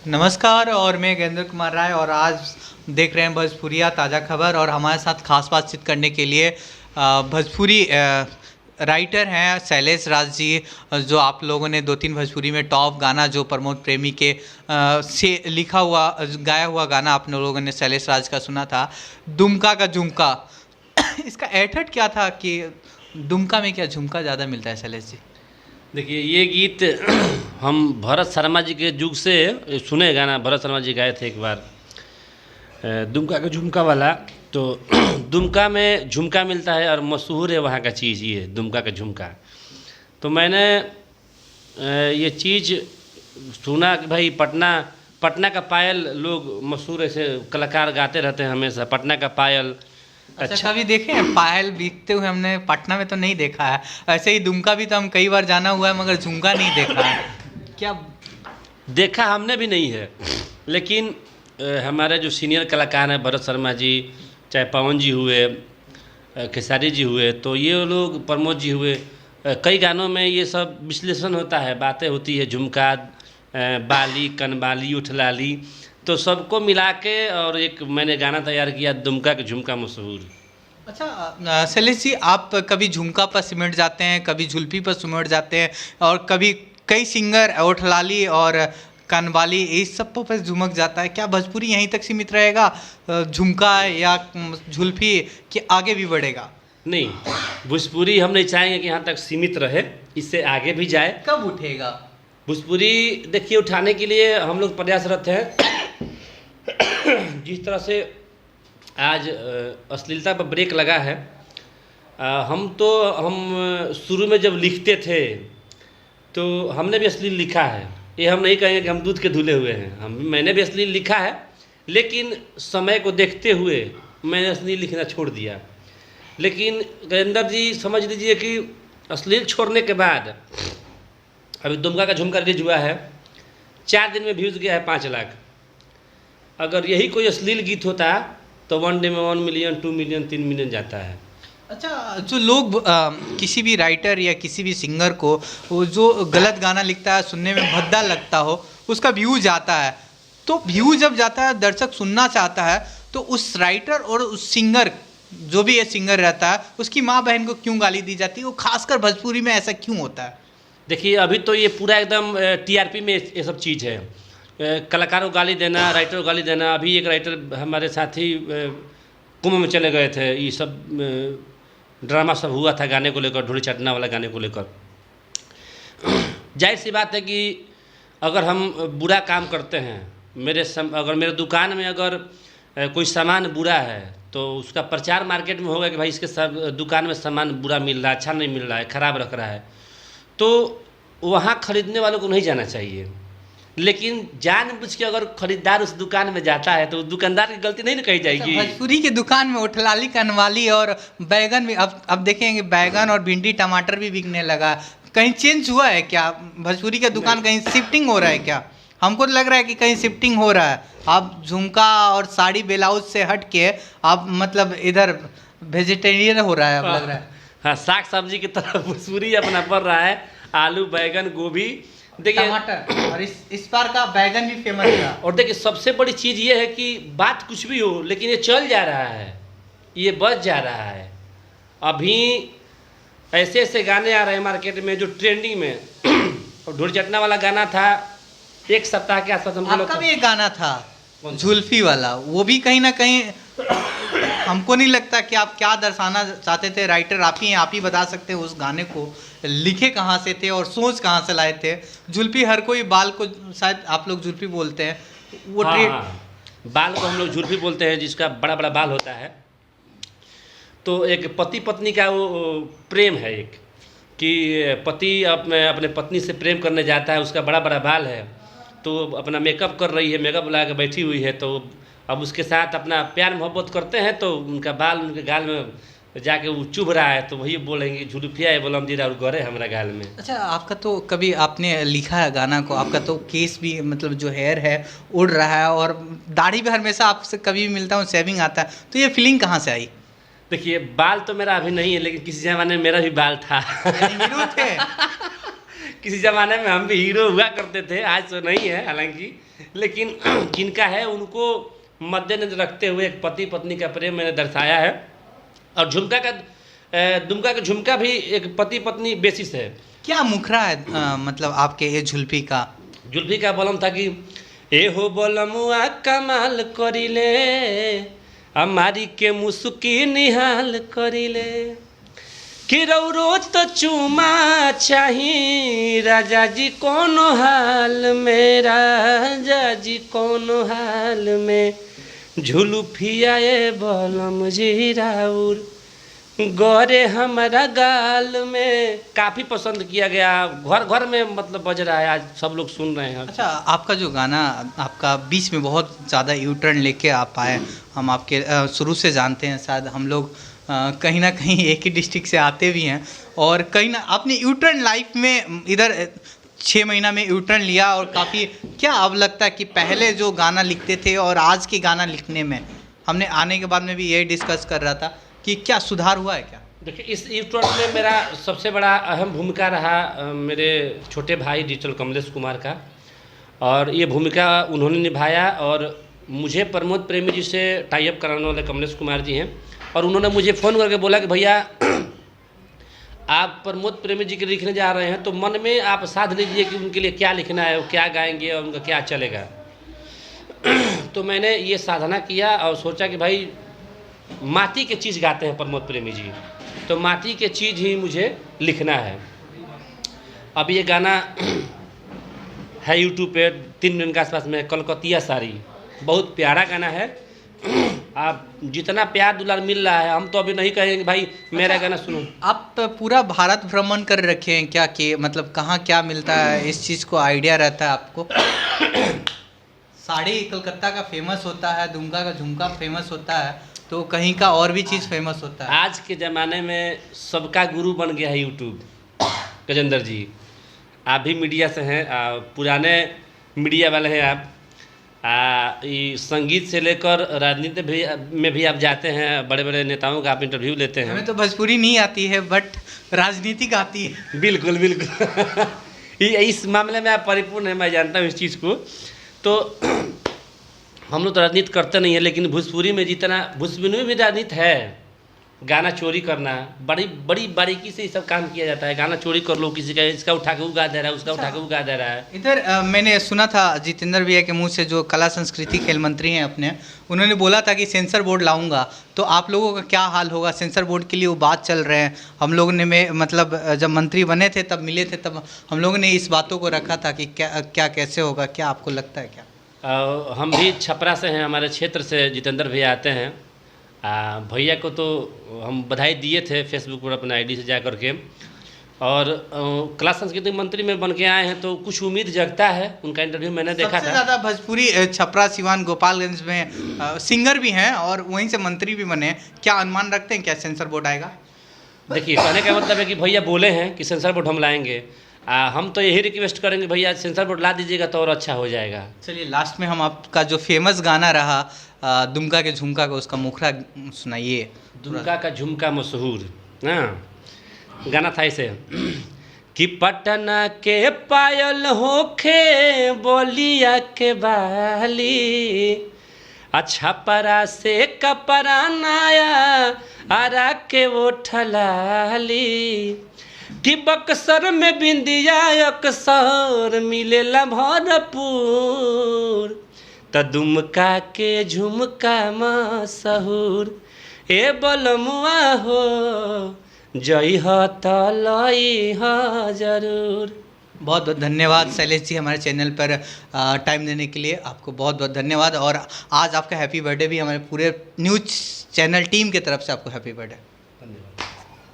नमस्कार और मैं गजेंद्र कुमार राय और आज देख रहे हैं भोजपुरिया ताज़ा खबर। और हमारे साथ खास बातचीत करने के लिए भोजपुरी राइटर हैं शैलेश राज जी, जो आप लोगों ने 2-3 भोजपुरी में टॉप गाना जो प्रमोद प्रेमी के से लिखा हुआ गाया हुआ गाना आप लोगों ने शैलेश राज का सुना था, दुमका का झुमका। इसका एठट क्या था कि दुमका में क्या झुमका ज़्यादा मिलता है शैलेश जी? देखिए, ये गीत हम भरत शर्मा जी के युग से सुने गाना। भरत शर्मा जी गाए थे एक बार दुमका का झुमका वाला। तो दुमका में झुमका मिलता है और मशहूर है वहाँ का चीज़ ये दुमका का झुमका। तो मैंने ये चीज़ सुना कि भाई पटना का पायल लोग मशहूर ऐसे कलाकार गाते रहते हैं हमेशा, पटना का पायल। अच्छा, कभी देखे हैं पायल बीतते हुए? हमने पटना में तो नहीं देखा है। ऐसे ही दुमका भी तो हम कई बार जाना हुआ है मगर झुमका नहीं देखा है। क्या देखा हमने भी नहीं है, लेकिन हमारे जो सीनियर कलाकार हैं भरत शर्मा जी, चाहे पवन जी हुए, खेसारी जी हुए, तो ये लोग प्रमोद जी हुए, कई गानों में ये सब विश्लेषण होता है, बातें होती है, झुमका, बाली, कनबाली, उठलाली, तो सबको मिला के और एक मैंने गाना तैयार किया, दुमका के झुमका मशहूर। अच्छा शैलेश जी, आप कभी झुमका पर सिमट जाते हैं, कभी झुलपी पर सिमट जाते हैं और कभी कई सिंगर ओठलाली और कनवाली इस सब पर झुमक जाता है। क्या भोजपुरी यहीं तक सीमित रहेगा झुमका या झुलपी कि आगे भी बढ़ेगा? नहीं, भोजपुरी हम नहीं चाहेंगे कि यहाँ तक सीमित रहे, इससे आगे भी जाए। कब उठेगा भोजपुरी? देखिए, उठाने के लिए हम लोग प्रयासरत हैं। जिस तरह से आज अश्लीलता पर ब्रेक लगा है, हम शुरू में जब लिखते थे तो हमने भी अश्लील लिखा है। ये हम नहीं कहेंगे कि हम दूध के धुले हुए हैं, मैंने भी अश्लील लिखा है, लेकिन समय को देखते हुए मैंने अश्लील लिखना छोड़ दिया। लेकिन गजेंद्र जी समझ लीजिए कि अश्लील छोड़ने के बाद अभी दुमका का झुमका रिलीज हुआ है, 4 दिन में व्यूज़ गया है 5 लाख। अगर यही कोई अश्लील गीत होता तो 1 डे में 1 मिलियन, 2 मिलियन, 3 मिलियन जाता है। अच्छा, जो लोग किसी भी राइटर या किसी भी सिंगर को वो जो गलत गाना लिखता है, सुनने में भद्दा लगता हो, उसका व्यू जाता है, तो व्यू जब जाता है, दर्शक सुनना चाहता है, तो उस राइटर और उस सिंगर, जो भी ये सिंगर रहता है, उसकी माँ बहन को क्यों गाली दी जाती है? वो खासकर भोजपुरी में ऐसा क्यों होता है? देखिए, अभी तो ये पूरा एकदम टीआरपी में ये सब चीज़ है, कलाकारों को गाली देना, राइटर को गाली देना। अभी एक राइटर हमारे साथी कुंभ में चले गए थे, ये सब ड्रामा सब हुआ था गाने को लेकर, ढोली चटना वाला गाने को लेकर। जाहिर सी बात है कि अगर हम बुरा काम करते हैं, अगर मेरे दुकान में अगर कोई सामान बुरा है तो उसका प्रचार मार्केट में होगा कि भाई इसके दुकान में सामान बुरा मिल रहा है, अच्छा नहीं मिल रहा है, ख़राब रख रहा है, तो वहाँ खरीदने वालों को नहीं जाना चाहिए। लेकिन जानबूझ के अगर खरीदार उस दुकान में जाता है तो दुकानदार की गलती नहीं ना कही जाएगी। भोजपुरी की दुकान में उठलाली, कनवाली और बैगन भी, अब देखेंगे बैगन और भिंडी टमाटर भी बिकने लगा। कहीं चेंज हुआ है क्या? भोजपुरी की दुकान कहीं शिफ्टिंग हो रहा है क्या? हमको तो लग रहा है कि कहीं शिफ्टिंग हो रहा है। आप झुमका और साड़ी ब्लाउज से हट के आप मतलब इधर वेजिटेरियन हो रहा है, अब लग रहा है। हाँ, साग सब्जी की तरफ भोजपुरी अपना पड़ रहा है, आलू, बैगन, गोभी, देखिए टमाटर, और इस बार का बैगन भी फेमस था। और देखिए, सबसे बड़ी चीज़ ये है कि बात कुछ भी हो, लेकिन ये चल जा रहा है, ये बच जा रहा है। अभी ऐसे ऐसे गाने आ रहे हैं मार्केट में जो ट्रेंडिंग में और ढोल चटना वाला गाना था 1 सप्ताह के आसपास। आपका भी एक गाना था जुल्फी वाला, वो भी कहीं ना कहीं हमको नहीं लगता कि आप क्या दर्शाना चाहते थे। राइटर आप ही बता सकते हैं उस गाने को लिखे कहाँ से थे और सोच कहाँ से लाए थे। जुल्फी, हर कोई बाल को शायद आप लोग जुल्फी बोलते हैं, वो हाँ, बाल को हम लोग जुल्फी बोलते हैं, जिसका बड़ा बड़ा बाल होता है। तो एक पति पत्नी का वो प्रेम है, एक कि पति अपने पत्नी से प्रेम करने जाता है, उसका बड़ा बड़ा बाल है, तो अपना मेकअप कर रही है, मेकअप लगा के बैठी हुई है, तो अब उसके साथ अपना प्यार मोहब्बत करते हैं, तो उनका बाल उनके गाल में जाके वो चुभ रहा है, तो वही बोलेंगे झुलफिया है बोलम जीरा और गरे हमारा गाल में। अच्छा, आपका तो कभी आपने लिखा है गाना को, आपका तो केस भी मतलब जो हेयर है उड़ रहा है और दाढ़ी भी हमेशा आपसे कभी भी मिलता हूँ सेविंग आता है, तो ये फीलिंग कहाँ से आई? देखिए, बाल तो मेरा अभी नहीं है, लेकिन किसी ज़माने में मेरा भी बाल था। हीरो थे। किसी ज़माने में हम भी हीरो हुआ करते थे, आज तो नहीं है हालांकि, लेकिन जिनका है उनको मद्देनजर रखते हुए एक पति पत्नी का प्रेम मैंने दर्शाया है। और दुमका का झुमका भी एक पति पत्नी बेसिस है। क्या मुखरा है मतलब आपके ये जुल्फी का बलम था कि ए हो बलमुआ कमाल करिले, हमारी के मुसुकी निहाल करिले, कि रौरो तो चुमा चाही राजा जी कोनो हाल में, राजा जी कोनो हाल में, झुलुफिया ए बलम जी राउर गौरे हमारा गाल में। काफ़ी पसंद किया गया, घर घर में मतलब बज रहा है, आज सब लोग सुन रहे हैं। अच्छा, आपका जो गाना आपका बीच में बहुत ज़्यादा यू टर्न लेके आप आए, हम आपके शुरू से जानते हैं, शायद हम लोग कहीं ना कहीं एक ही डिस्ट्रिक्ट से आते भी हैं, और कहीं ना अपनी यू टर्न लाइफ में इधर 6 महीना में यू टर्न लिया, और काफ़ी क्या अब लगता है कि पहले जो गाना लिखते थे और आज के गाना लिखने में, हमने आने के बाद में भी यही डिस्कस कर रहा था कि क्या सुधार हुआ है क्या? देखिए, इस यू टर्न में मेरा सबसे बड़ा अहम भूमिका रहा मेरे छोटे भाई डिजिटल कमलेश कुमार का, और ये भूमिका उन्होंने निभाया। और मुझे प्रमोद प्रेमी जी से टाई अप कराने वाले कमलेश कुमार जी हैं, और उन्होंने मुझे फ़ोन करके बोला कि भैया आप प्रमोद प्रेमी जी के लिखने जा रहे हैं, तो मन में आप साध लीजिए कि उनके लिए क्या लिखना है, वो क्या गाएंगे और उनका क्या चलेगा। तो मैंने ये साधना किया और सोचा कि भाई माटी के चीज़ गाते हैं प्रमोद प्रेमी जी, तो माटी के चीज़ ही मुझे लिखना है। अब ये गाना है यूट्यूब पे 3 मिनट के आसपास में, कलकतिया साड़ी, बहुत प्यारा गाना है। आप जितना प्यार दुलार मिल रहा है, हम तो अभी नहीं कहेंगे भाई मेरा गाना सुनो। आप पूरा भारत भ्रमण कर रखे हैं क्या, कि मतलब कहाँ क्या मिलता है, इस चीज़ को आइडिया रहता है आपको? साड़ी कलकत्ता का फेमस होता है, दुमका का झुमका फेमस होता है, तो कहीं का और भी चीज़ फेमस होता है। आज के ज़माने में सबका गुरु बन गया है यूट्यूब। गजेंद्र जी, आप भी मीडिया से हैं, पुराने मीडिया वाले हैं आप। ये संगीत से लेकर राजनीति में भी आप जाते हैं, बड़े बड़े नेताओं का आप इंटरव्यू लेते हैं। हमें तो भोजपुरी नहीं आती है, बट राजनीतिक आती है। बिल्कुल बिल्कुल। इस मामले में आप परिपूर्ण हैं, मैं जानता हूँ इस चीज़ को। तो हम लोग तो राजनीति करते नहीं है, लेकिन भोजपुरी में भोजपुरी में भी राजनीति है। गाना चोरी करना, बड़ी बड़ी बारीकी से ये सब काम किया जाता है। गाना चोरी कर लो किसी का, इसका उठा के उगा दे रहा है, उसका उठा के उगा दे रहा है। इधर मैंने सुना था जितेंद्र भैया के मुंह से, जो कला संस्कृति खेल मंत्री हैं अपने, उन्होंने बोला था कि सेंसर बोर्ड लाऊंगा। तो आप लोगों का क्या हाल होगा? सेंसर बोर्ड के लिए वो बात चल रहे हैं। हम लोगों ने मतलब जब मंत्री बने थे तब मिले थे, तब हम लोगों ने इस बातों को रखा था कि क्या कैसे होगा, क्या आपको लगता है क्या? हम भी छपरा से हैं, हमारे क्षेत्र से जितेंद्र भैया आते हैं। भैया को तो हम बधाई दिए थे फेसबुक पर अपने आईडी से जा कर के, और कला संस्कृति मंत्री में बन के आए हैं, तो कुछ उम्मीद जगता है। उनका इंटरव्यू मैंने देखा था। सबसे ज़्यादा भोजपुरी छपरा, सिवान, गोपालगंज में सिंगर भी हैं और वहीं से मंत्री भी बने। क्या अनुमान रखते हैं क्या सेंसर बोर्ड आएगा? देखिए, कहने का मतलब है कि भैया बोले हैं कि सेंसर बोर्ड हम लाएंगे। हम तो यही रिक्वेस्ट करेंगे भैया सेंसर बोर्ड ला दीजिएगा तो और अच्छा हो जाएगा। चलिए, लास्ट में हम आपका जो फेमस गाना रहा दुमका के झुमका का, उसका मुखरा सुनाइए। दुमका का झुमका मशहूर ना गाना था इसे कि पटना के पायल होखे बोलिया के बाली, अच्छा परा से कपड़ा नाया आरा के वो ठलाली, कि बक्सर में बिंदिया अक्सर मिलेला भरपूर, त दुमका के झुमका मशहूर, ए बलमुआ हो जई ह त लई ह जरूर। बहुत बहुत धन्यवाद शैलेश जी, हमारे चैनल पर टाइम देने के लिए आपको बहुत बहुत धन्यवाद। और आज आपका हैप्पी बर्थडे भी हमारे पूरे न्यूज़ चैनल टीम की तरफ से आपको हैप्पी बर्थडे। धन्यवाद।